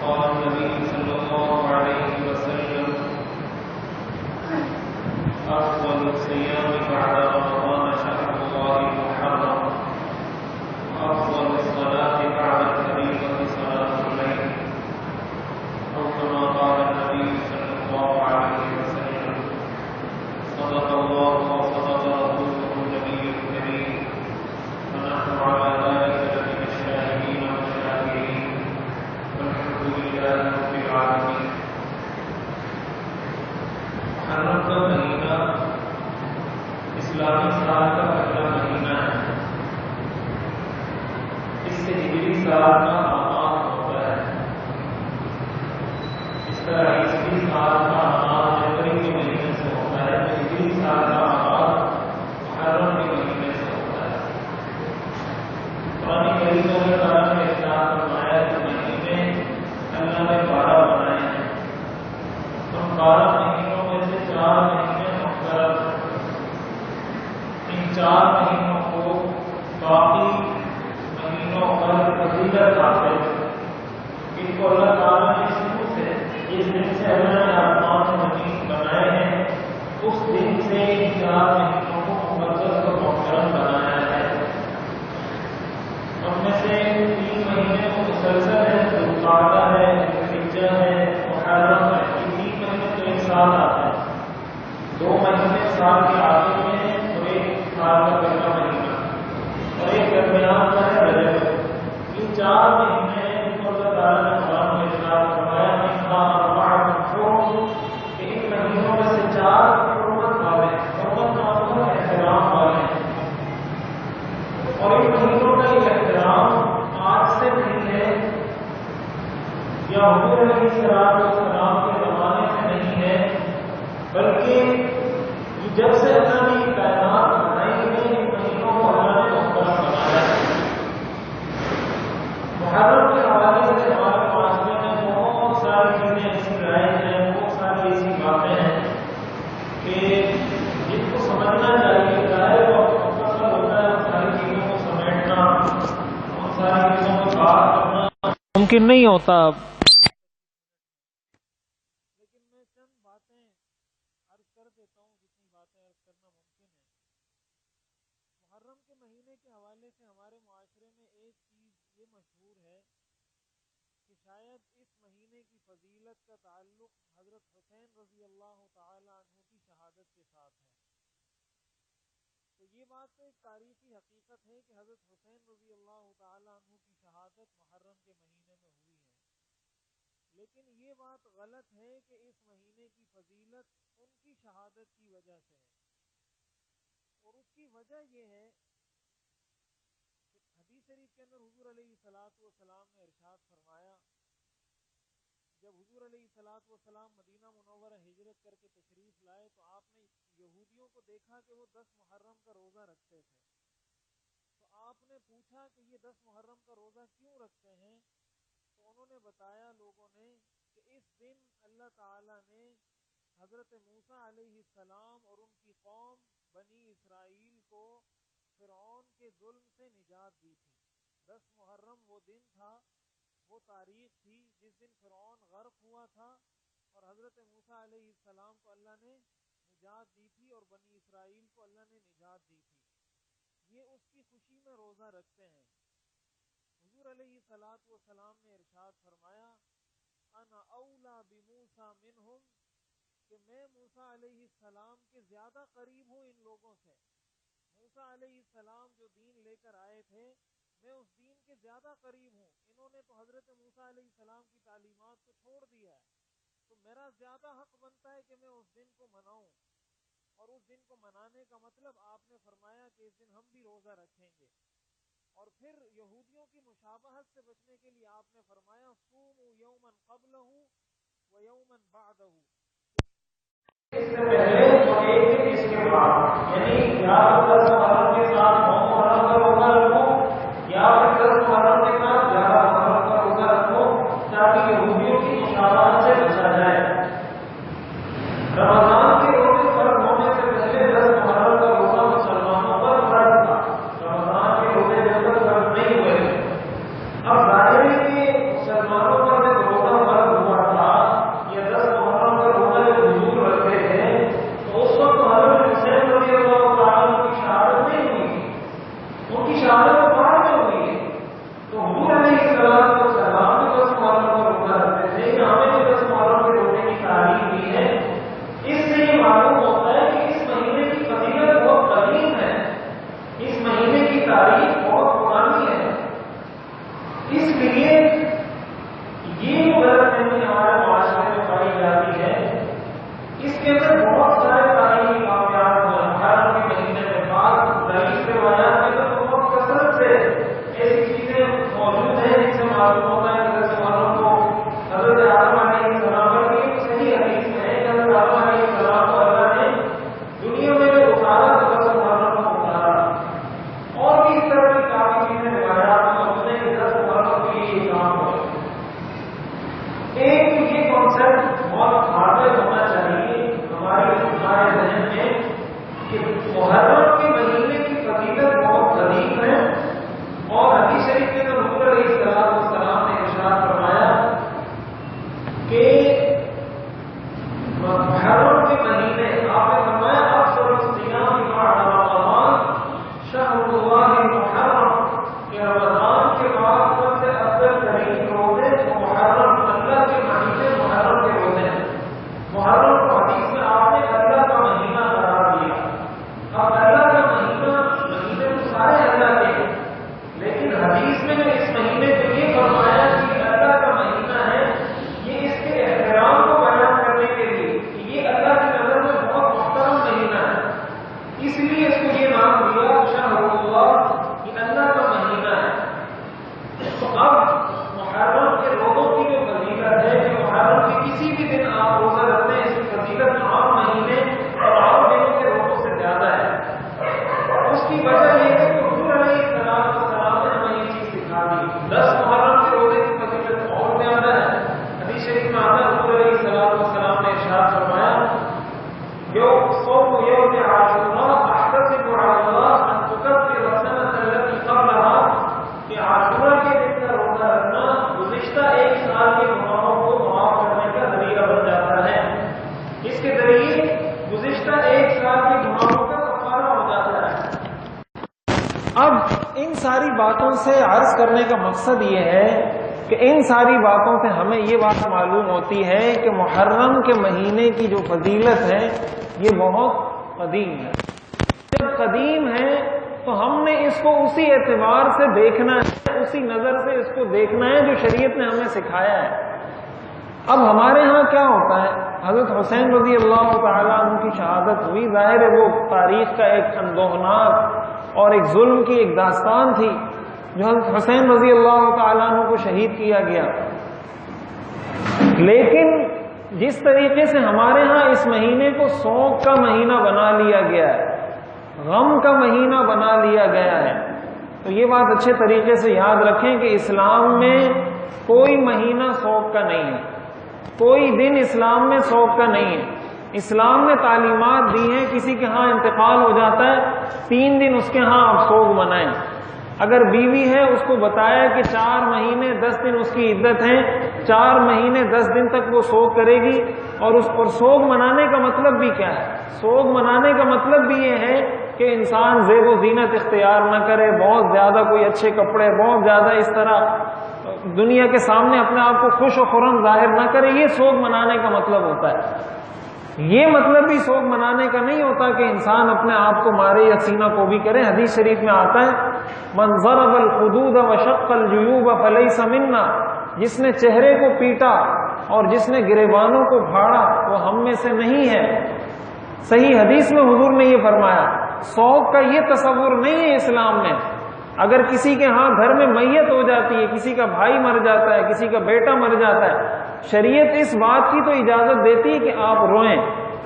قال النبي صلى الله عليه وسلم أفضل الصيام بعد رمضان شهر الله المحرم وأفضل الصلاة بعد الفريضة صلاة الليل أو كما قال النبي صلى الله عليه وسلم صدق الله وصدق رسوله النبي الكريم ونحن على ذلك لمن الشاهدين والشاكرين والحمد لله رب العالمين. محرم کا مہینہ اسلامی سال کا پہلا مہینہ ہے. اس سے ہجری سال کا آغاز ہوتا ہے. اس طرح عیسوی سال کا آغاز جنوری کے مہینے سے ہوتا ہے تو ہجری سال کا آغاز محرم کے مہینے سے ہوتا ہے. قرآن کریم میں اللہ تعالیٰ نے ارشاد فرمایا کہ مہینے اللہ نے 12 بنائے ہیں. ان 12 مہینوں میں سے 4 مہینے مقرر ہیں. ان 4 مہینوں کو باقی مہینوں پر فضیلت حاصل ہے. ان کو اللہ تعالیٰ نے شروع سے جس دن سے اللہ نے آسمان و زمین بنائے ہیں اس دن سے ان 4 مہینوں کو مقدس اور محترم بنایا ہے. ان میں سے 3 مہینے مسلسل ہے. ذوالقعدہ ہے, ذوالحجہ ہے, محرم ہے. یہ 3 مہینے تو ایک ساتھ آتے ہیں. 2 مہینے سال کے آخر میں ہیں اور ایک سال کا پہلا مہینہ اور ایک درمیان کا ہے رجب. یہ 4 مہینے ہیں جن کو اللہ تعالیٰ نے قرآن میں ارشاد فرمایا کہ ان مہینوں میں سے 4 حرمت والے ہیں. حرمت کا مطلب احترام والے ہیں. اور ان مہینوں کا یہ احترام آج سے نہیں ہے یا حضور علیہ السلام کے زمانے سے نہیں ہے, بلکہ جب سے اللہ نے یہ کائنات بنائی ہے ان مہینوں کو اللہ نے محترم بنایا ہے. محرم کے حوالے سے ہمارے معاشرے میں بہت ساری چیزیں ایسی رائج ہیں, بہت ساری ایسی باتیں ہیں کہ جن کو سمجھنا چاہیے. ظاہر وقت مختصر ہوتا ہے, ان ساری چیزوں کو سمیٹنا, ان ساری چیزوں کو بات کرنا ممکن نہیں ہوتا. لیکن میں چند باتیں عرض کر دیتا ہوں جتنی باتیں عرض کرنا ممکن ہے. محرم کے مہینے کے حوالے سے ہمارے معاشرے میں ایک چیز یہ مشہور ہے کہ شاید اس مہینے کی فضیلت کا تعلق حضرت حسین رضی اللہ تعالی عنہ کی شہادت کے ساتھ ہے. تو یہ بات تو ایک تاریخی حقیقت ہے کہ حضرت حسین رضی اللہ تعالی عنہ کی شہادت محرم کے مہینے میں ہوئی ہے. لیکن یہ بات غلط ہے کہ اس مہینے کی فضیلت ان کی شہادت کی وجہ سے ہے. اور اس کی وجہ یہ ہے کہ حدیث شریف کے اندر حضور علیہ السلام نے ارشاد فرمایا, جب حضور علیہ السلام مدینہ منورہ ہجرت کر کے تشریف لائے تو آپ نے یہودیوں کو دیکھا کہ وہ 10 محرم کا روزہ رکھتے تھے. تو آپ نے پوچھا کہ یہ 10 محرم کا روزہ کیوں رکھتے ہیں؟ تو انہوں نے بتایا لوگوں نے کہ اس دن اللہ تعالیٰ نے حضرت موسیٰ علیہ السلام اور ان کی قوم بنی اسرائیل کو فرعون کے ظلم سے نجات دی تھی. 10 محرم وہ دن تھا, وہ تاریخ تھی جس دن فرعون غرق ہوا تھا اور حضرت موسیٰ علیہ السلام کو اللہ نے نجات دی تھی اور بنی اسرائیل کو اللہ نے نجات دی تھی. یہ اس کی خوشی میں روزہ رکھتے ہیں. حضور علیہ السلام نے ارشاد فرمایا انا اولا بموسیٰ منہم, کہ میں موسیٰ علیہ السلام کے زیادہ قریب ہوں ان لوگوں سے. موسیٰ علیہ السلام جو دین لے کر آئے تھے میں اس دین کے زیادہ قریب ہوں. انہوں نے تو حضرت موسیٰ علیہ السلام کی تعلیمات کو چھوڑ دیا ہے, تو میرا زیادہ حق بنتا ہے کہ میں اس دن کو مناؤں. اور اس دن کو منانے کا مطلب آپ نے فرمایا کہ اس دن ہم بھی روزہ رکھیں گے. اور پھر یہودیوں کی مشابہت سے بچنے کے لیے آپ نے فرمایا صوموا یوما قبلہ و یوما بعدہ, اس سے پہلے اور ایک دن اس کے بعد, یعنی یا 10 محرم کے ساتھ 9 محرم کا روزہ رکھو یا پھر 10 محرم کے ساتھ 11 محرم کا روزہ رکھو تاکہ یہودیوں کی مشابہت سے بچا جائے. رمضان کے روزے فرض ہونے سے پہلے 10 محرم کا روزہ مسلمانوں پر فرض تھا. رمضان کے روزے جب تک فرض نہیں ہوئے. اب ظاہر ہے کہ مسلمانوں پر جب روزہ صرف بہت واضح ہونا چاہیے ہمارے ذہن میں کہ محرم کے مہینے کی فضیلت بہت عظیم ہے، اور حدیث شریف میں تو حضور علیہ السلام نے ارشاد فرمایا کہ محرم کے مہینے آپ نے فرمایا افضل الصیام بعد رمضان شہر اللہ المحرم، کہ رمضان کے بعد سب سے افضل ترین روزے محرم، اللہ کے مہینے محرم کے روزے ہیں۔ محرم کو حدیث میں آپ نے اللہ کا مہینہ قرار دیا۔ اب اللہ کا مہینے تو سارے اللہ کے ہیں، لیکن حدیث میں اس مہینے کو یہ فرمایا کہ اللہ کا مہینہ ہے، یہ اس کے احترام کو بیان کرنے کے لیے کہ یہ اللہ کی نظر میں بہت محترم مہینہ ہے، اس لیے اس کو یہ نام دیا شہر اللہ، کہ اللہ کا مہینہ ہے۔ تو اب محرم کے روزوں کی جو فضیلت ہے کہ محرم کے کسی بھی دن آپ روزہ رکھتے ہیں، اس کی فضیلت عام مہینے اور عام دنوں کے روزوں سے زیادہ ہے۔ اس کی وجہ یہ ہے کہ حضور علیہ السلام نے ہمیں یہ چیز سکھا دی۔ 10 محرم کے روزے کی فضیلت اور زیادہ ہے۔ حدیث شریف میں آتا ہے حضور علیہ السلام نے ارشاد فرمایا صوم یوم عاشوراء احتسب علی اللہ ان تکفر السنۃ التي قبلها، کہ عاشورہ کے دن کا روزہ رکھنا گزشتہ ایک سال کے گناہوں کو معاف کرنے کا ذریعہ بن جاتا ہے۔ اس کے ذریعے گزشتہ ایک سال کے گناہوں کا کفارہ ہو جاتا ہے۔ اب ان ساری باتوں سے عرض کرنے کا مقصد یہ ہے کہ ان ساری باتوں سے ہمیں یہ بات معلوم ہوتی ہے کہ محرم کے مہینے کی جو فضیلت ہے یہ بہت قدیم ہے۔ جب قدیم ہے تو ہم نے اس کو اسی اعتبار سے دیکھنا ہے، اسی نظر سے اس کو دیکھنا ہے جو شریعت نے ہمیں سکھایا ہے۔ اب ہمارے ہاں کیا ہوتا ہے، حضرت حسین رضی اللہ تعالیٰ عنہ کی شہادت ہوئی، ظاہر ہے وہ تاریخ کا ایک اندوہناک اور ایک ظلم کی ایک داستان تھی جو حضرت حسین رضی اللہ تعالیٰ عنہ کو شہید کیا گیا۔ لیکن جس طریقے سے ہمارے ہاں اس مہینے کو سوگ کا مہینہ بنا لیا گیا ہے، غم کا مہینہ بنا لیا گیا ہے، تو یہ بات اچھے طریقے سے یاد رکھیں کہ اسلام میں کوئی مہینہ سوگ کا نہیں ہے، کوئی دن اسلام میں سوگ کا نہیں ہے۔ اسلام نے تعلیمات دی ہیں، کسی کے ہاں انتقال ہو جاتا ہے 3 دن اس کے ہاں آپ سوگ منائیں۔ اگر بیوی ہے اس کو بتایا کہ 4 مہینے 10 دن اس کی عدت ہے، 4 مہینے 10 دن تک وہ سوگ کرے گی۔ اور سوگ منانے کا مطلب بھی کیا ہے؟ سوگ منانے کا مطلب بھی یہ ہے کہ انسان زیب و زینت اختیار نہ کرے، بہت زیادہ کوئی اچھے کپڑے، بہت زیادہ اس طرح دنیا کے سامنے اپنے آپ کو خوش و خرم ظاہر نہ کرے، یہ سوگ منانے کا مطلب ہوتا ہے۔ یہ مطلب بھی سوگ منانے کا نہیں ہوتا کہ انسان اپنے آپ کو مارے یا سینہ کو بھی کرے۔ حدیث شریف میں آتا ہے من ضرب الخدود وشق الجیوب فلیس منا، جس نے چہرے کو پیٹا اور جس نے گریبانوں کو پھاڑا وہ ہم میں سے نہیں ہے۔ صحیح حدیث میں حضور نے یہ فرمایا۔ سوگ کا یہ تصور نہیں ہے اسلام میں۔ اگر کسی کے ہاں گھر میں میت ہو جاتی ہے، کسی کا بھائی مر جاتا ہے، کسی کا بیٹا مر جاتا ہے، شریعت اس بات کی تو اجازت دیتی ہے کہ آپ روئیں،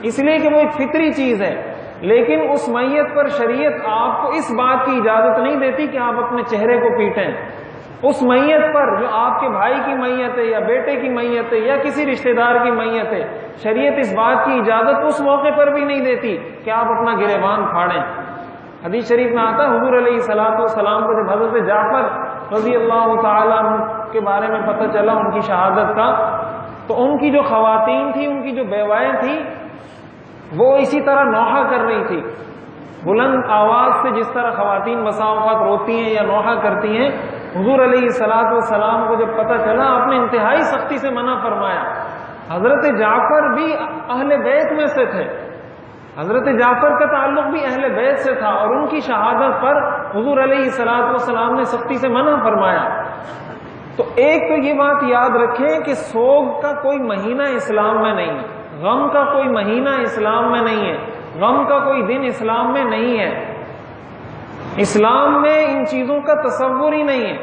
اس لیے کہ وہ ایک فطری چیز ہے، لیکن اس میت پر شریعت آپ کو اس بات کی اجازت نہیں دیتی کہ آپ اپنے چہرے کو پیٹیں۔ اس میت پر جو آپ کے بھائی کی میت ہے یا بیٹے کی میت ہے یا کسی رشتہ دار کی میت ہے، شریعت اس بات کی اجازت اس موقع پر بھی نہیں دیتی کہ آپ اپنا گریبان پھاڑیں۔ حدیث شریف میں آتا ہے حضور علیہ السلام کو جب حضرت جعفر رضی اللہ تعالیٰ عنہ کے بارے میں پتہ چلا ان کی شہادت کا، تو ان کی جو خواتین تھیں، ان کی جو بیوائیں تھیں، وہ اسی طرح نوحہ کر رہی تھی، بلند آواز سے جس طرح خواتین بسا اوقات روتی ہیں یا نوحہ کرتی ہیں۔ حضور علیہ السلام کو جب پتہ چلا آپ نے انتہائی سختی سے منع فرمایا۔ حضرت جعفر بھی اہل بیت میں سے تھے، حضرت جعفر کا تعلق بھی اہل بیت سے تھا، اور ان کی شہادت پر حضور علیہ السلام نے سختی سے منع فرمایا۔ تو ایک تو یہ بات یاد رکھیں کہ سوگ کا کوئی مہینہ اسلام میں نہیں ہے، غم کا کوئی مہینہ اسلام میں نہیں ہے، غم کا کوئی دن اسلام میں نہیں ہے۔ اسلام میں ان چیزوں کا تصور ہی نہیں ہے،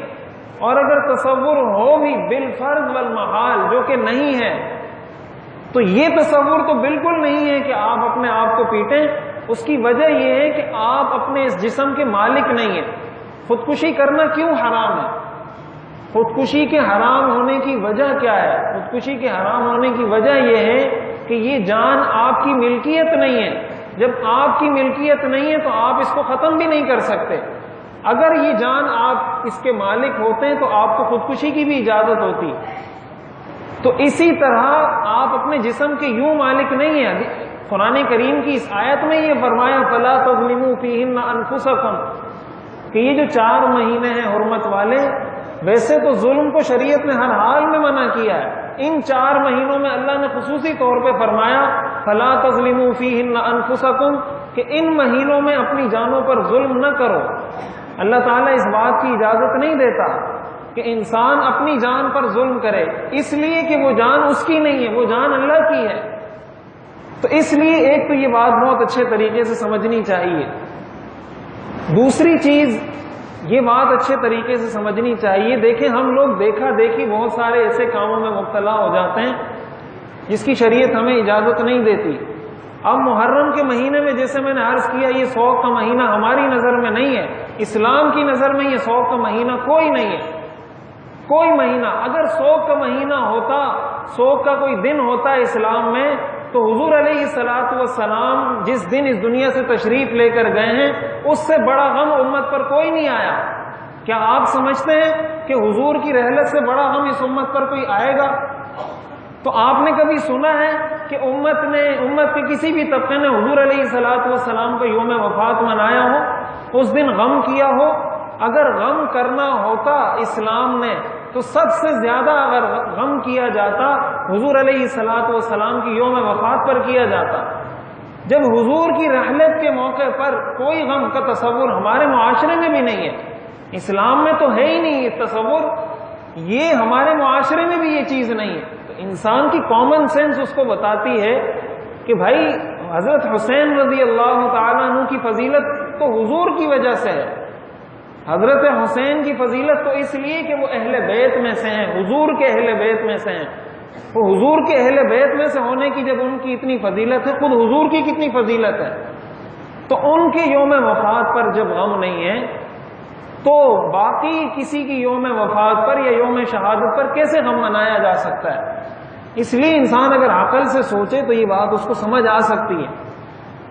اور اگر تصور ہو بھی بالفرض والمحال، جو کہ نہیں ہے، تو یہ تصور تو بالکل نہیں ہے کہ آپ اپنے آپ کو پیٹیں۔ اس کی وجہ یہ ہے کہ آپ اپنے اس جسم کے مالک نہیں ہیں۔ خودکشی کرنا کیوں حرام ہے؟ خودکشی کے حرام ہونے کی وجہ کیا ہے؟ خودکشی کے حرام ہونے کی وجہ یہ ہے کہ یہ جان آپ کی ملکیت نہیں ہے. جب آپ کی ملکیت نہیں ہے تو آپ اس کو ختم بھی نہیں کر سکتے. اگر یہ جان آپ اس کے مالک ہوتے ہیں تو آپ کو خودکشی کی بھی اجازت ہوتی. تو اسی طرح آپ اپنے جسم کے یوں مالک نہیں ہیں. قرآن کریم کی اس آیت میں یہ فرمایا فَلَا تَظْلِمُوا فِيهِنَّ أَنفُسَكُمْ کہ یہ جو 4 مہینے ہیں حرمت والے، ویسے تو ظلم کو شریعت نے ہر حال میں منع کیا ہے. ان 4 مہینوں میں اللہ نے خصوصی طور پہ فرمایا فَلَا تَظْلِمُوا فِيهِنَّ أَنفُسَكُمْ کہ ان مہینوں میں اپنی جانوں پر ظلم نہ کرو. اللہ تعالیٰ اس بات کی اجازت نہیں دیتا کہ انسان اپنی جان پر ظلم کرے، اس لیے کہ وہ جان اس کی نہیں ہے، وہ جان اللہ کی ہے. تو اس لیے ایک تو یہ بات بہت اچھے طریقے سے سمجھنی چاہیے. دوسری چیز یہ بات اچھے طریقے سے سمجھنی چاہیے، دیکھیں ہم لوگ دیکھا دیکھی بہت سارے ایسے کاموں میں مبتلا ہو جاتے ہیں جس کی شریعت ہمیں اجازت نہیں دیتی. اب محرم کے مہینے میں جیسے میں نے عرض کیا یہ 100 کا مہینہ ہماری نظر میں نہیں ہے، اسلام کی نظر میں یہ 100 کا مہینہ کوئی نہیں ہے. کوئی مہینہ اگر 100 کا مہینہ ہوتا، 100 کا کوئی دن ہوتا ہے اسلام میں، تو حضور علیہ الصلوۃ والسلام جس دن اس دنیا سے تشریف لے کر گئے ہیں اس سے بڑا غم امت پر کوئی نہیں آیا. کیا آپ سمجھتے ہیں کہ حضور کی رحلت سے بڑا غم اس امت پر کوئی آئے گا؟ تو آپ نے کبھی سنا ہے کہ امت کے کسی بھی طبقے نے حضور علیہ الصلوۃ والسلام کا یوم وفات منایا ہو، اس دن غم کیا ہو؟ اگر غم کرنا ہوتا اسلام نے تو سب سے زیادہ اگر غم کیا جاتا حضور علیہ الصلوۃ والسلام کی یوم وفات پر کیا جاتا. جب حضور کی رحلت کے موقع پر کوئی غم کا تصور ہمارے معاشرے میں بھی نہیں ہے، اسلام میں تو ہے ہی نہیں یہ تصور، یہ ہمارے معاشرے میں بھی یہ چیز نہیں ہے. تو انسان کی کامن سینس اس کو بتاتی ہے کہ بھائی حضرت حسین رضی اللہ تعالیٰ عنہ کی فضیلت تو حضور کی وجہ سے ہے. حضرت حسین کی فضیلت تو اس لیے کہ وہ اہل بیت میں سے ہیں، حضور کے اہل بیت میں سے ہیں. وہ حضور کے اہل بیت میں سے ہونے کی جب ان کی اتنی فضیلت ہے، خود حضور کی کتنی فضیلت ہے، تو ان کے یوم وفات پر جب غم نہیں ہے تو باقی کسی کی یوم وفات پر یا یوم شہادت پر کیسے غم منایا جا سکتا ہے؟ اس لیے انسان اگر عقل سے سوچے تو یہ بات اس کو سمجھ آ سکتی ہے.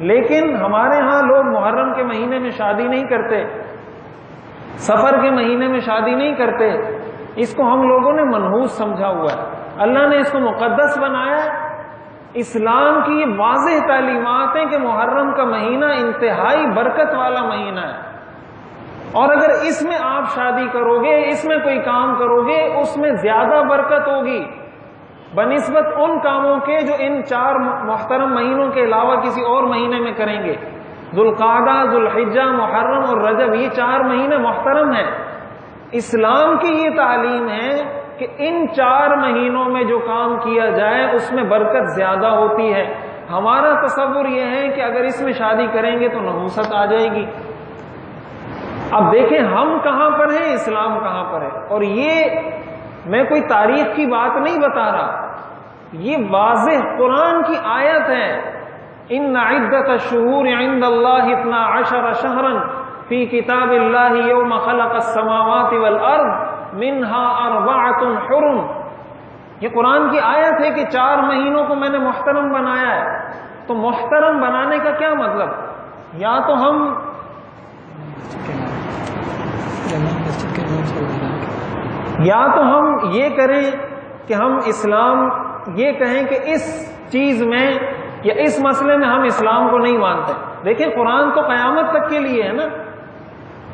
لیکن ہمارے ہاں لوگ محرم کے مہینے میں شادی نہیں کرتے، سفر کے مہینے میں شادی نہیں کرتے. اس کو ہم لوگوں نے منحوس سمجھا ہوا ہے. اللہ نے اس کو مقدس بنایا. اسلام کی یہ واضح تعلیمات ہیں کہ محرم کا مہینہ انتہائی برکت والا مہینہ ہے، اور اگر اس میں آپ شادی کرو گے، اس میں کوئی کام کرو گے، اس میں زیادہ برکت ہوگی بنسبت ان کاموں کے جو ان 4 محترم مہینوں کے علاوہ کسی اور مہینے میں کریں گے. ذوالقعدہ، ذوالحجہ، محرم اور رجب، یہ 4 مہینے محترم ہیں. اسلام کی یہ تعلیم ہے کہ ان 4 مہینوں میں جو کام کیا جائے اس میں برکت زیادہ ہوتی ہے. ہمارا تصور یہ ہے کہ اگر اس میں شادی کریں گے تو نحوست آ جائے گی. اب دیکھیں ہم کہاں پر ہیں، اسلام کہاں پر ہے. اور یہ میں کوئی تاریخ کی بات نہیں بتا رہا، یہ واضح قرآن کی آیت ہے. ان عدت الشہور عند اللہ 12 شہرا فی کتاب اللہ یوم خلق السماوات والارض منها 4 حرم. یہ قرآن کی آیت ہے کہ 4 مہینوں کو میں نے محترم بنایا ہے. تو محترم بنانے کا کیا مطلب؟ یا تو ہم یہ کریں کہ ہم اسلام یہ کہیں کہ اس چیز میں یا اس مسئلے میں ہم اسلام کو نہیں مانتے. دیکھیں قرآن تو قیامت تک کے لیے ہے نا،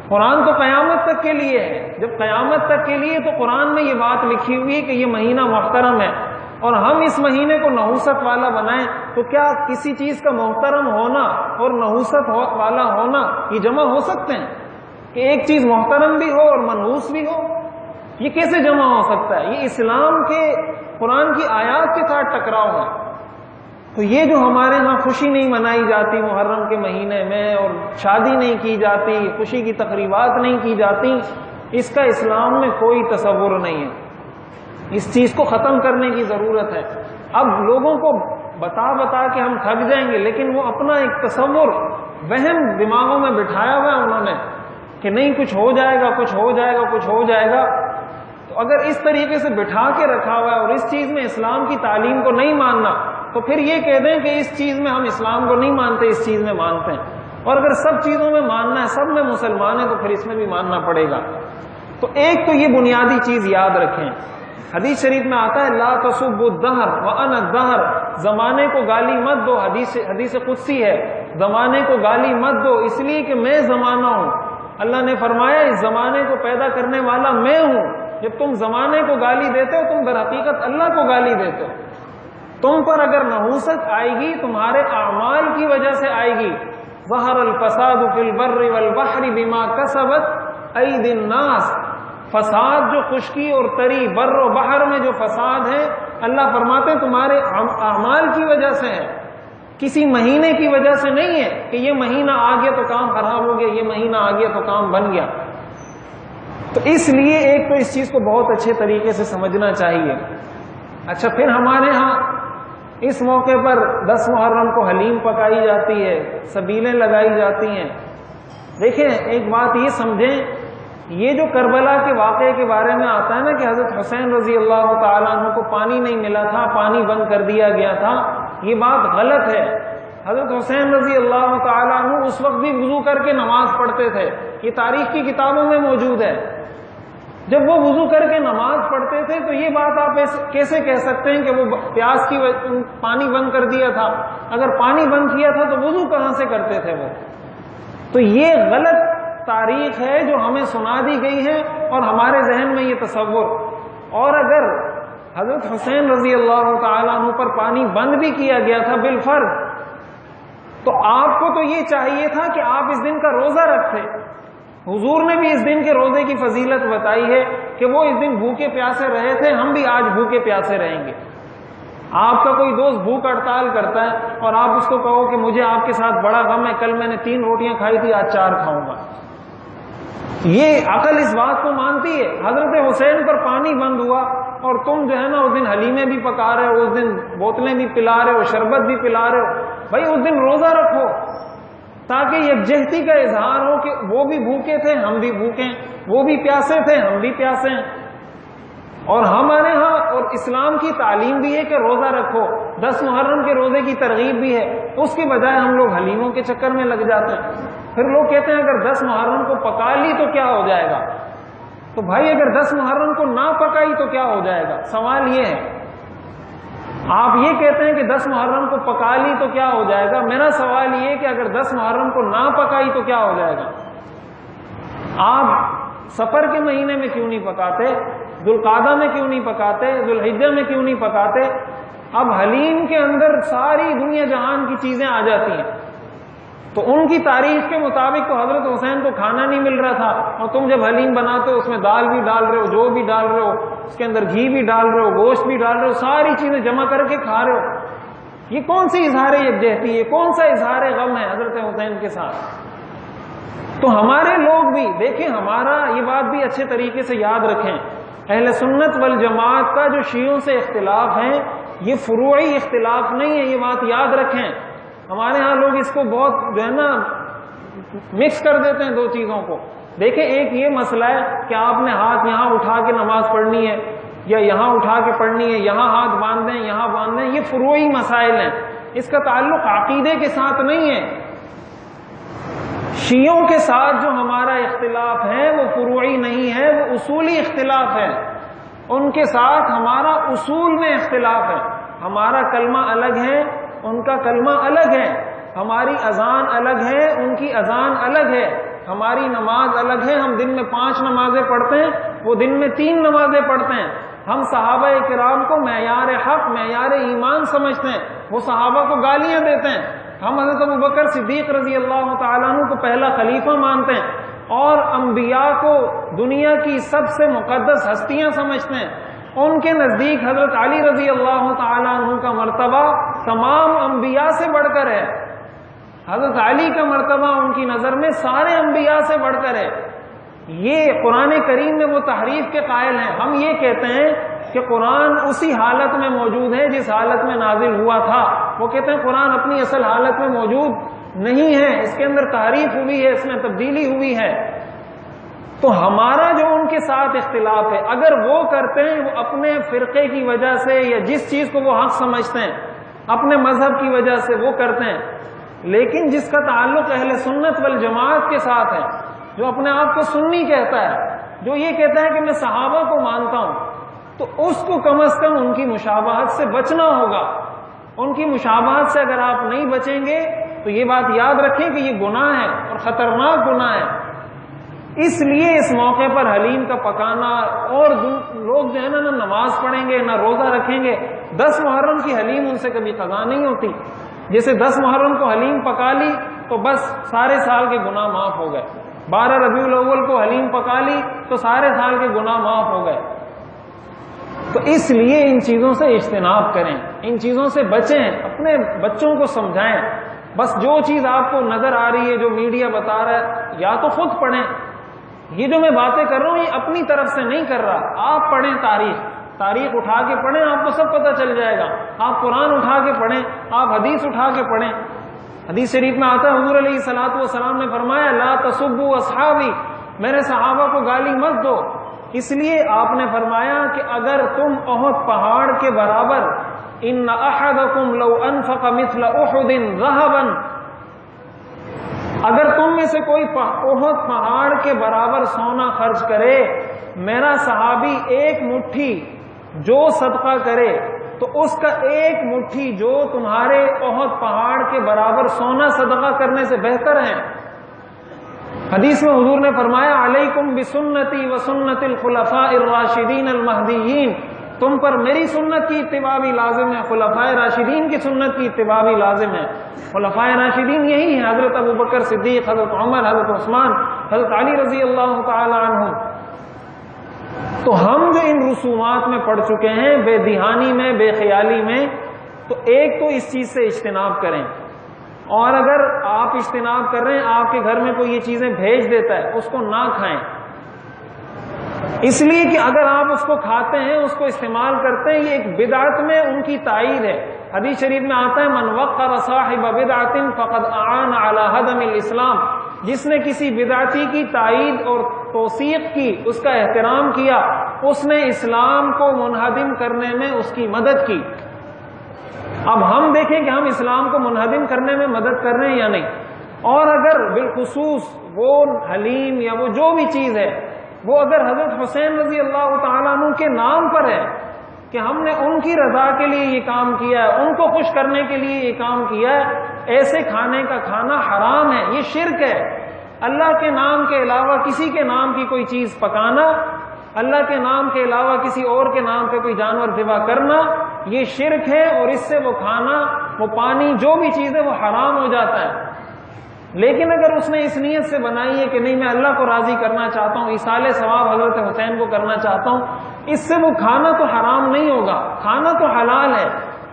قرآن تو قیامت تک کے لیے ہے. جب قیامت تک کے لیے تو قرآن میں یہ بات لکھی ہوئی ہے کہ یہ مہینہ محترم ہے، اور ہم اس مہینے کو نحوست والا بنائیں تو کیا کسی چیز کا محترم ہونا اور نحوست والا ہونا یہ جمع ہو سکتے ہیں؟ کہ ایک چیز محترم بھی ہو اور منحوس بھی ہو، یہ کیسے جمع ہو سکتا ہے؟ یہ اسلام کے قرآن کی آیات کے ساتھ ٹکراؤ ہے. تو یہ جو ہمارے ہاں خوشی نہیں منائی جاتی محرم کے مہینے میں، اور شادی نہیں کی جاتی، خوشی کی تقریبات نہیں کی جاتی، اس کا اسلام میں کوئی تصور نہیں ہے. اس چیز کو ختم کرنے کی ضرورت ہے. اب لوگوں کو بتا کے ہم تھک جائیں گے، لیکن وہ اپنا ایک تصور وہم دماغوں میں بٹھایا ہوا ہے انہوں نے کہ نہیں کچھ ہو جائے گا، کچھ ہو جائے گا، کچھ ہو جائے گا. تو اگر اس طریقے سے بٹھا کے رکھا ہوا ہے اور اس چیز میں اسلام کی تعلیم کو نہیں ماننا، تو پھر یہ کہہ دیں کہ اس چیز میں ہم اسلام کو نہیں مانتے، اس چیز میں مانتے ہیں. اور اگر سب چیزوں میں ماننا ہے، سب میں مسلمان ہیں، تو پھر اس میں بھی ماننا پڑے گا. تو ایک تو یہ بنیادی چیز یاد رکھیں. حدیث شریف میں آتا ہے لا تسبوا الدہر وانا الدہر، زمانے کو گالی مت دو. حدیث قدسی ہے، زمانے کو گالی مت دو اس لیے کہ میں زمانہ ہوں. اللہ نے فرمایا اس زمانے کو پیدا کرنے والا میں ہوں. جب تم زمانے کو گالی دیتے ہو، تم در حقیقت اللہ کو گالی دیتے ہو. تم پر اگر نحوست آئے گی تمہارے اعمال کی وجہ سے آئے گی. ظہر الفساد فی البر والبحر بما کسبت ایدی الناس، فساد جو خشکی اور تری بر و بحر میں جو فساد ہے، اللہ فرماتے ہیں تمہارے اعمال کی وجہ سے ہے، کسی مہینے کی وجہ سے نہیں ہے کہ یہ مہینہ آ گیا تو کام خراب ہو گیا، یہ مہینہ آ گیا تو کام بن گیا. تو اس لیے ایک تو اس چیز کو بہت اچھے طریقے سے سمجھنا چاہیے. اچھا، پھر ہمارے ہاں اس موقع پر 10 محرم کو حلیم پکائی جاتی ہے، سبیلیں لگائی جاتی ہیں. دیکھیں ایک بات یہ سمجھیں، یہ جو کربلا کے واقعے کے بارے میں آتا ہے نا کہ حضرت حسین رضی اللہ تعالیٰ عنہ کو پانی نہیں ملا تھا، پانی بند کر دیا گیا تھا، یہ بات غلط ہے. حضرت حسین رضی اللہ تعالیٰ عنہ اس وقت بھی وضو کر کے نماز پڑھتے تھے، یہ تاریخ کی کتابوں میں موجود ہے. جب وہ وضو کر کے نماز پڑھتے تھے تو یہ بات آپ کیسے کہہ سکتے ہیں کہ وہ پیاس کی پانی بند کر دیا تھا؟ اگر پانی بند کیا تھا تو وضو کہاں سے کرتے تھے وہ؟ تو یہ غلط تاریخ ہے جو ہمیں سنا دی گئی ہے اور ہمارے ذہن میں یہ تصور. اور اگر حضرت حسین رضی اللہ تعالیٰ عنہ پر پانی بند بھی کیا گیا تھا بالفرض، تو آپ کو تو یہ چاہیے تھا کہ آپ اس دن کا روزہ رکھتے. حضور نے بھی اس دن کے روزے کی فضیلت بتائی ہے کہ وہ اس دن بھوکے پیاسے رہے تھے، ہم بھی آج بھوکے پیاسے رہیں گے. آپ کا کوئی دوست بھوک ہڑتال کرتا ہے اور آپ اس کو کہو کہ مجھے آپ کے ساتھ بڑا غم ہے، کل میں نے 3 روٹیاں کھائی تھی، آج 4 کھاؤں گا. یہ عقل اس بات کو مانتی ہے؟ حضرت حسین پر پانی بند ہوا اور تم جو ہے نا اس دن حلیمیں بھی پکا رہے ہو، اس دن بوتلیں بھی پلا رہے ہو، شربت بھی پلا رہے ہو. بھائی اس دن روزہ رکھو تاکہ یکجہتی کا اظہار ہو کہ وہ بھی بھوکے تھے، ہم بھی بھوکے ہیں، وہ بھی پیاسے تھے، ہم بھی پیاسے ہیں. اور ہمارے ہاں اور اسلام کی تعلیم بھی ہے کہ روزہ رکھو. 10 محرم کے روزے کی ترغیب بھی ہے، اس کے بجائے ہم لوگ حلیموں کے چکر میں لگ جاتے ہیں. پھر لوگ کہتے ہیں اگر 10 محرم کو پکا لی تو کیا ہو جائے گا؟ تو بھائی اگر 10 محرم کو نہ پکائی تو کیا ہو جائے گا؟ سوال یہ ہے. آپ یہ کہتے ہیں کہ 10 محرم کو پکا لی تو کیا ہو جائے گا؟ میرا سوال یہ ہے کہ اگر 10 محرم کو نہ پکائی تو کیا ہو جائے گا؟ آپ سفر کے مہینے میں کیوں نہیں پکاتے؟ ذوالقعدہ میں کیوں نہیں پکاتے؟ ذوالحجہ میں کیوں نہیں پکاتے؟ اب حلیم کے اندر ساری دنیا جہان کی چیزیں آ جاتی ہیں. تو ان کی تاریخ کے مطابق تو حضرت حسین کو کھانا نہیں مل رہا تھا، اور تم جب حلیم بناتے ہو اس میں دال بھی ڈال رہے ہو، جو بھی ڈال رہے ہو، اس کے اندر گھی بھی ڈال رہے ہو، گوشت بھی ڈال رہے ہو، ساری چیزیں جمع کر کے کھا رہے ہو. یہ کون سی اظہار یکجہتی ہے؟ کون سا اظہار غم ہے حضرت حسین کے ساتھ؟ تو ہمارے لوگ بھی دیکھیں، ہمارا یہ بات بھی اچھے طریقے سے یاد رکھیں، اہل سنت والجماعت کا جو شیعوں سے اختلاف ہے یہ فروعی اختلاف نہیں ہے، یہ بات یاد رکھیں. ہمارے ہاں لوگ اس کو بہت جو ہے نا مکس کر دیتے ہیں 2 چیزوں کو. دیکھیں ایک یہ مسئلہ ہے کہ آپ نے ہاتھ یہاں اٹھا کے نماز پڑھنی ہے یا یہاں اٹھا کے پڑھنی ہے، یہاں ہاتھ باندھ دیں، یہاں باندھ دیں، یہ فروعی مسائل ہیں، اس کا تعلق عقیدے کے ساتھ نہیں ہے. شیعوں کے ساتھ جو ہمارا اختلاف ہے وہ فروعی نہیں ہے، وہ اصولی اختلاف ہے. ان کے ساتھ ہمارا اصول میں اختلاف ہے. ہمارا کلمہ الگ ہے، ان کا کلمہ الگ ہے. ہماری اذان الگ ہے، ان کی اذان الگ ہے. ہماری نماز الگ ہے، ہم دن میں 5 نمازیں پڑھتے ہیں، وہ دن میں 3 نمازیں پڑھتے ہیں. ہم صحابہ کرام کو معیار حق، معیار ایمان سمجھتے ہیں، وہ صحابہ کو گالیاں دیتے ہیں. ہم حضرت ابوبکر صدیق رضی اللہ تعالیٰ عنہ کو پہلا خلیفہ مانتے ہیں اور انبیاء کو دنیا کی سب سے مقدس ہستیاں سمجھتے ہیں. ان کے نزدیک حضرت علی رضی اللہ تعالیٰ عنہ کا مرتبہ تمام انبیاء سے بڑھ کر ہے. حضرت علی کا مرتبہ ان کی نظر میں سارے انبیاء سے بڑھ کر ہے. یہ قرآن کریم میں وہ تحریف کے قائل ہیں. ہم یہ کہتے ہیں کہ قرآن اسی حالت میں موجود ہے جس حالت میں نازل ہوا تھا. وہ کہتے ہیں قرآن اپنی اصل حالت میں موجود نہیں ہے، اس کے اندر تحریف ہوئی ہے، اس میں تبدیلی ہوئی ہے. تو ہمارا جو ان کے ساتھ اختلاف ہے، اگر وہ کرتے ہیں وہ اپنے فرقے کی وجہ سے یا جس چیز کو وہ حق سمجھتے ہیں اپنے مذہب کی وجہ سے وہ کرتے ہیں، لیکن جس کا تعلق اہل سنت والجماعت کے ساتھ ہے، جو اپنے آپ کو سنی کہتا ہے، جو یہ کہتا ہے کہ میں صحابہ کو مانتا ہوں، تو اس کو کم از کم ان کی مشابہت سے بچنا ہوگا۔ ان کی مشابہت سے اگر آپ نہیں بچیں گے تو یہ بات یاد رکھیں کہ یہ گناہ ہے اور خطرناک گناہ ہے۔ اس لیے اس موقع پر حلیم کا پکانا، اور لوگ جو ہے نا نماز پڑھیں گے نہ روزہ رکھیں گے، 10 محرم کی حلیم ان سے کبھی قضا نہیں ہوتی۔ جیسے 10 محرم کو حلیم پکا لی تو بس سارے سال کے گناہ معاف ہو گئے، 12 ربیع الاول کو حلیم پکا لی تو سارے سال کے گناہ معاف ہو گئے۔ تو اس لیے ان چیزوں سے اجتناب کریں، ان چیزوں سے بچیں، اپنے بچوں کو سمجھائیں۔ بس جو چیز آپ کو نظر آ رہی ہے، جو میڈیا بتا رہا ہے، یا تو خود پڑھیں۔ یہ جو میں باتیں کر رہا ہوں یہ اپنی طرف سے نہیں کر رہا، آپ پڑھیں تاریخ اٹھا کے پڑھیں، آپ کو سب پتہ چل جائے گا۔ آپ قرآن اٹھا کے پڑھیں، آپ حدیث اٹھا کے پڑھیں۔ حدیث شریف میں آتا ہے حضور علیہ الصلوۃ والسلام نے فرمایا لا تسبوا اصحابی، میرے صحابہ کو گالی مت دو۔ اس لیے آپ نے فرمایا کہ اگر تم احد پہاڑ کے برابر، ان احدکم لو انفق مثل احد ذهبا، اگر تم میں سے کوئی احد پہاڑ کے برابر سونا خرچ کرے، میرا صحابی ایک مٹھی جو صدقہ کرے تو اس کا ایک مٹھی جو تمہارے احد پہاڑ کے برابر سونا صدقہ کرنے سے بہتر ہے۔ حدیث میں حضور نے فرمایا علیکم بسنتی وسنت الخلفاء الراشدین المہدیین، تم پر میری سنت کی اتباع بھی لازم ہے، خلفائے راشدین کی سنت کی اتباع بھی لازم ہے۔ خلفائے راشدین یہی ہیں، حضرت ابوبکر صدیق، حضرت عمر، حضرت عثمان، حضرت علی رضی اللہ تعالی عنہم۔ تو ہم جو ان رسومات میں پڑھ چکے ہیں بے دہانی میں، بے خیالی میں، تو ایک تو اس چیز سے اجتناب کریں، اور اگر آپ اجتناب کر رہے ہیں، آپ کے گھر میں کوئی یہ چیزیں بھیج دیتا ہے، اس کو نہ کھائیں، اس لیے کہ اگر آپ اس کو کھاتے ہیں، اس کو استعمال کرتے ہیں، یہ ایک بدعت میں ان کی تائید ہے۔ حدیث شریف میں آتا ہے من وقر صاحب بدعت فقد اعان علی ہدم الاسلام، جس نے کسی بدعتی کی تائید اور توثیق کی، اس کا احترام کیا، اس نے اسلام کو منہدم کرنے میں اس کی مدد کی۔ اب ہم دیکھیں کہ ہم اسلام کو منہدم کرنے میں مدد کر رہے ہیں یا نہیں۔ اور اگر بالخصوص وہ حلیم یا وہ جو بھی چیز ہے، وہ اگر حضرت حسین رضی اللہ تعالیٰ عنہ کے نام پر ہے کہ ہم نے ان کی رضا کے لیے یہ کام کیا ہے، ان کو خوش کرنے کے لیے یہ کام کیا ہے، ایسے کھانے کا کھانا حرام ہے، یہ شرک ہے۔ اللہ کے نام کے علاوہ کسی کے نام کی کوئی چیز پکانا، اللہ کے نام کے علاوہ کسی اور کے نام پہ کوئی جانور ذبح کرنا، یہ شرک ہے، اور اس سے وہ کھانا، وہ پانی، جو بھی چیز ہے وہ حرام ہو جاتا ہے۔ لیکن اگر اس نے اس نیت سے بنائی ہے کہ نہیں میں اللہ کو راضی کرنا چاہتا ہوں، ایصال ثواب حضرت حسین کو کرنا چاہتا ہوں، اس سے وہ کھانا تو حرام نہیں ہوگا، کھانا تو حلال ہے،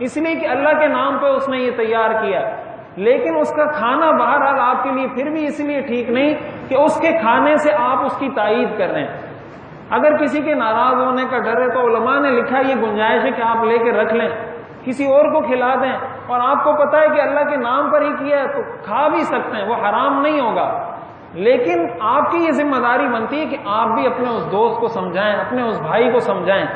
اس لیے کہ اللہ کے نام پہ اس نے یہ تیار کیا، لیکن اس کا کھانا بہرحال آپ کے لیے پھر بھی اس لیے ٹھیک نہیں کہ اس کے کھانے سے آپ اس کی تائید کر رہے ہیں۔ اگر کسی کے ناراض ہونے کا ڈر ہے تو علماء نے لکھا یہ گنجائش ہے کہ آپ لے کے رکھ لیں، کسی اور کو کھلا دیں، اور آپ کو پتا ہے کہ اللہ کے نام پر ہی کیا ہے تو کھا بھی سکتے ہیں، وہ حرام نہیں ہوگا۔ لیکن آپ کی یہ ذمہ داری بنتی ہے کہ آپ بھی اپنے اس دوست کو سمجھائیں، اپنے اس بھائی کو سمجھائیں۔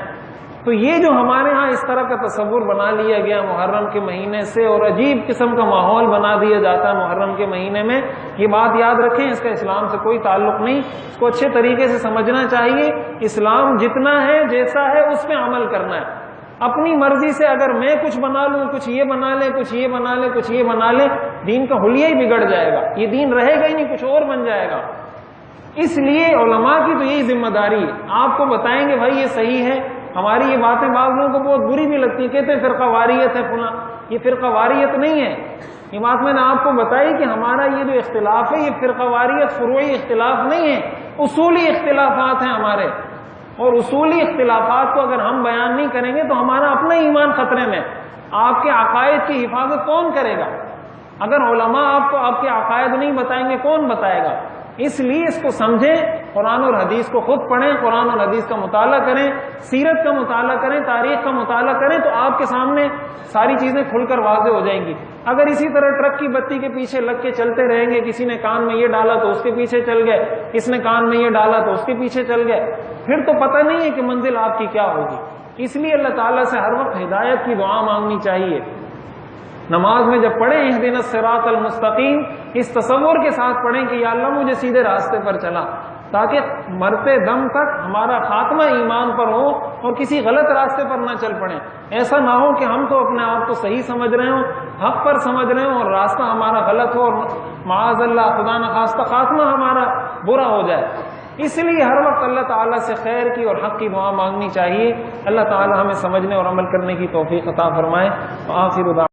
تو یہ جو ہمارے ہاں اس طرح کا تصور بنا لیا گیا محرم کے مہینے سے، اور عجیب قسم کا ماحول بنا دیا جاتا ہے محرم کے مہینے میں، یہ بات یاد رکھیں، اس کا اسلام سے کوئی تعلق نہیں، اس کو اچھے طریقے سے سمجھنا چاہیے۔ اسلام جتنا ہے، جیسا ہے، اس پہ عمل کرنا ہے۔ اپنی مرضی سے اگر میں کچھ بنا لوں، کچھ یہ بنا لے، کچھ یہ بنا لے، کچھ یہ بنا لے، دین کا حلیہ ہی بگڑ جائے گا، یہ دین رہے گا ہی نہیں، کچھ اور بن جائے گا۔ اس لیے علماء کی تو یہی ذمہ داری ہے، آپ کو بتائیں گے بھائی یہ صحیح ہے۔ ہماری یہ باتیں بعض لوگوں کو بہت بری بھی لگتی ہیں، کہتے ہیں فرقہ واریت ہے فلاں، یہ فرقہ واریت نہیں ہے۔ یہ بات میں نے آپ کو بتائی کہ ہمارا یہ جو اختلاف ہے یہ فرقہ واریت فروعی اختلاف نہیں ہے، اصولی اختلافات ہیں ہمارے، اور اصولی اختلافات کو اگر ہم بیان نہیں کریں گے تو ہمارا اپنا ایمان خطرے میں۔ آپ کے عقائد کی حفاظت کون کرے گا؟ اگر علماء آپ کو آپ کے عقائد نہیں بتائیں گے کون بتائے گا؟ اس لیے اس کو سمجھیں، قرآن اور حدیث کو خود پڑھیں، قرآن اور حدیث کا مطالعہ کریں، سیرت کا مطالعہ کریں، تاریخ کا مطالعہ کریں، تو آپ کے سامنے ساری چیزیں کھل کر واضح ہو جائیں گی۔ اگر اسی طرح ٹرک کی بتی کے پیچھے لگ کے چلتے رہیں گے، کسی نے کان میں یہ ڈالا تو اس کے پیچھے چل گئے، اس نے کان میں یہ ڈالا تو اس کے پیچھے چل گئے، پھر تو پتہ نہیں ہے کہ منزل آپ کی کیا ہوگی۔ اس لیے اللہ تعالیٰ سے ہر وقت ہدایت کی دعا مانگنی چاہیے۔ نماز میں جب پڑھیں اہدنا الصراط المستقیم، اس تصور کے ساتھ پڑھیں کہ یا اللہ مجھے سیدھے راستے پر چلا، تاکہ مرتے دم تک ہمارا خاتمہ ایمان پر ہو اور کسی غلط راستے پر نہ چل پڑیں۔ ایسا نہ ہو کہ ہم تو اپنے آپ کو صحیح سمجھ رہے ہوں، حق پر سمجھ رہے ہوں، اور راستہ ہمارا غلط ہو اور معاذ اللہ خدا نخواستہ خاتمہ ہمارا برا ہو جائے۔ اس لیے ہر وقت اللہ تعالیٰ سے خیر کی اور حق کی دعا مانگنی چاہیے۔ اللہ تعالیٰ ہمیں سمجھنے اور عمل کرنے کی توفیق عطا فرمائے۔ آخر